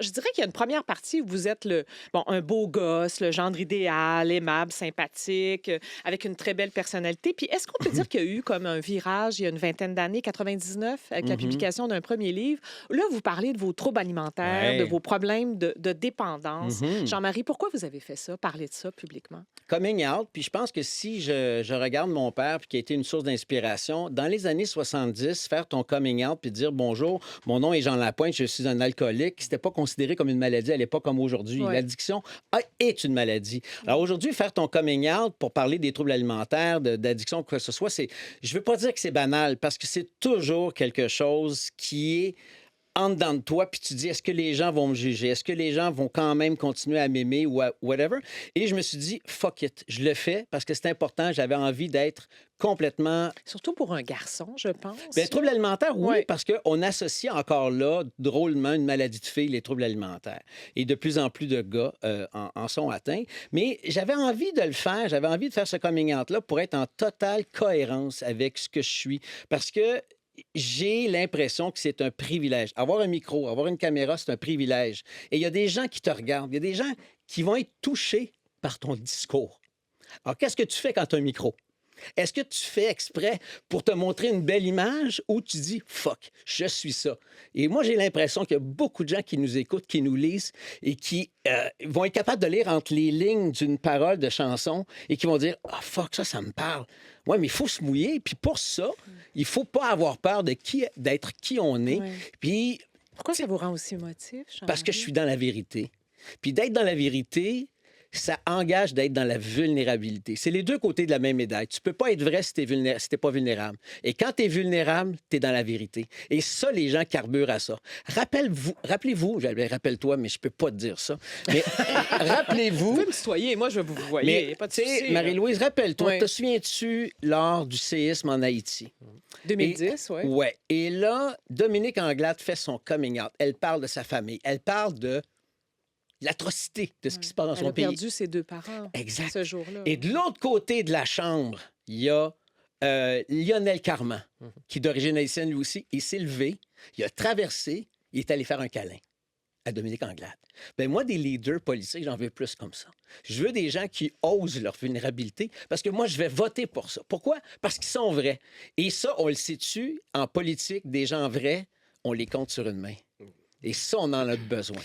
Je dirais qu'il y a une première partie où vous êtes un beau gosse, le gendre idéal, aimable, sympathique, avec une très belle personnalité. Puis est-ce qu'on peut dire qu'il y a eu comme un virage il y a une vingtaine d'années, 99, avec la Mhm. publication d'un premier livre? Là, vous parlez de vos troubles alimentaires, de Ouais. vos problèmes de dépendance. Mhm. Jean-Marie, pourquoi vous avez fait ça, parler de ça publiquement? Coming out, puis je pense que si je regarde mon père, puis qui a été une source d'inspiration, dans les années 70, faire ton coming out, puis dire bonjour, mon nom est Jean Lapointe, je suis un alcoolique, c'était pas considéré comme une maladie à l'époque comme aujourd'hui. Ouais. L'addiction est une maladie. Alors aujourd'hui, faire ton coming out pour parler des troubles alimentaires, d'addiction, quoi que ce soit, je veux pas dire que c'est banal, parce que c'est toujours quelque chose qui est en dedans de toi, puis tu dis, est-ce que les gens vont me juger? Est-ce que les gens vont quand même continuer à m'aimer ou whatever? Et je me suis dit, fuck it, je le fais parce que c'est important, j'avais envie d'être complètement... Surtout pour un garçon, je pense. Bien, troubles alimentaires, oui, Ouais. parce qu'on associe encore là, drôlement, une maladie de fille, les troubles alimentaires. Et de plus en plus de gars en sont atteints. Mais j'avais envie de le faire, j'avais envie de faire ce coming out-là pour être en totale cohérence avec ce que je suis. Parce que j'ai l'impression que c'est un privilège. Avoir un micro, avoir une caméra, c'est un privilège. Et il y a des gens qui te regardent. Il y a des gens qui vont être touchés par ton discours. Alors, qu'est-ce que tu fais quand tu as un micro? Est-ce que tu fais exprès pour te montrer une belle image ou tu dis fuck, je suis ça? Et moi, j'ai l'impression qu'il y a beaucoup de gens qui nous écoutent, qui nous lisent et qui vont être capables de lire entre les lignes d'une parole de chanson et qui vont dire ah fuck, ça me parle. Ouais, mais il faut se mouiller. Puis pour ça, il faut pas avoir peur d'être qui on est. Ouais. Puis Pourquoi ça vous rend aussi émotif, parce que je Jean-Marie? suis dans la vérité. Puis d'être dans la vérité, ça engage d'être dans la vulnérabilité. C'est les deux côtés de la même médaille. Tu peux pas être vrai si tu n'es pas vulnérable. Et quand tu es vulnérable, tu es dans la vérité. Et ça, les gens carburent à ça. Rappelez-vous, rappelle-toi, mais je peux pas te dire ça. Mais Vous rappelez-vous, pouvez me tutoyer, moi je vais vous voyer, mais pas de tu sais, souci. Marie-Louise, rappelle-toi, Oui. te souviens-tu lors du séisme en Haïti? 2010, oui. Ouais. Et là, Dominique Anglade fait son coming out. Elle parle de sa famille. Elle parle de l'atrocité de ce qui se passe dans Elle son a pays. perdu ses deux parents Exact. ce jour-là. Et de l'autre côté de la chambre, il y a Lionel Carman, qui est d'origine haïtienne lui aussi. Il s'est levé, il a traversé, il est allé faire un câlin à Dominique Anglade. Ben moi, des leaders politiques, j'en veux plus comme ça. Je veux des gens qui osent leur vulnérabilité parce que moi, je vais voter pour ça. Pourquoi? Parce qu'ils sont vrais. Et ça, on le sait-tu, en politique, des gens vrais, on les compte sur une main. Et ça, on en a besoin.